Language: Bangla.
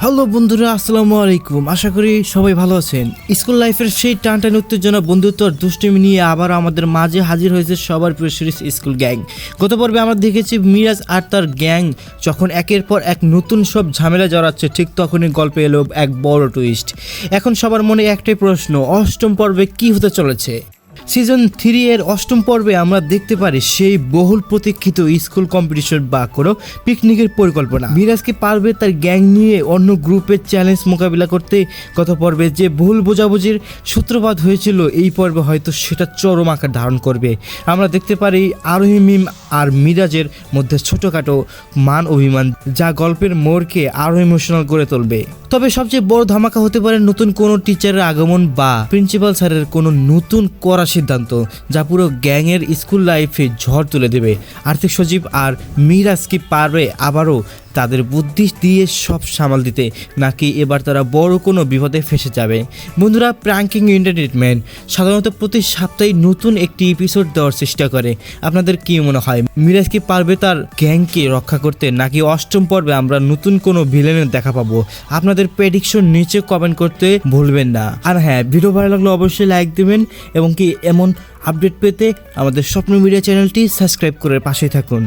হ্যালো বন্ধুরা, আসসালামু আলাইকুম। আশা করি সবাই ভালো আছেন। স্কুল লাইফের সেই টানটান উত্তেজনা, বন্ধুত্ব আর দুষ্টুমি নিয়ে আবার আমাদের মাঝে হাজির হয়েছে সবার প্রিয় সিরিজ স্কুল গ্যাং। গত পর্বে আমরা দেখেছি মিরাজ আর তার গ্যাং যখন একের পর এক নতুন সব ঝামেলা জড়াচ্ছে, ঠিক তখনই গল্পে এলো এক বড় টুইস্ট। এখন সবার মনে একটাই প্রশ্ন, অষ্টম পর্বে কি হতে চলেছে? সিজন 3 এর অষ্টম পর্বে আমরা দেখতে পারি সেই বহুল প্রতীক্ষিত স্কুল কম্পিটিশন বা কোনো পিকনিকের পরিকল্পনা। মিরাজ কি পারবে তার গ্যাং নিয়ে অন্য গ্রুপের চ্যালেঞ্জ মোকাবিলা করতে? গত পর্বে যে ভুল বোঝাবুঝির সূত্রপাত হয়েছিল, এই পর্বে হয়তো সেটা চরম আকার ধারণ করবে। আমরা দেখতে পারি আরোহী মিম আর মিরাজের মধ্যে ছোটোখাটো মান অভিমান, যা গল্পের মোড়কে আরো ইমোশনাল করে তুলবে। তবে সবচেয়ে বড় ধামাকা হতে পারে নতুন কোনো টিচারের আগমন বা প্রিন্সিপাল স্যারের কোনো নতুন করা সিদ্ধান্ত, যা পুরো গ্যাংয়ের স্কুল লাইফে ঝড় তুলে দেবে। আর্থিক সজীব আর মিরাজ কি পারবে আবারও তাদের বুদ্ধি দিয়ে সব সামাল দিতে, নাকি এবার তারা বড় কোনো বিপদে ফেসে যাবে? বন্ধুরা, প্র্যাঙ্কিং এন্টারটেনমেন্ট সাধারণত প্রতি সপ্তাহে নতুন একটি এপিসোড দেওয়ার চেষ্টা করে। আপনাদের কি মনে হয়, মিরাজ কি পারবে তার গ্যাংকে রক্ষা করতে, নাকি অষ্টম পর্বে আমরা নতুন কোনো ভিলেনের দেখা পাবো? আপনাদের প্রেডিকশন নিচে কমেন্ট করতে ভুলবেন না। আর হ্যাঁ, ভিডিও ভালো লাগলে অবশ্যই লাইক দেবেন এবং কি এমন আপডেট পেতে আমাদের স্বপ্ন মিডিয়া চ্যানেলটি সাবস্ক্রাইব করে পাশে থাকুন।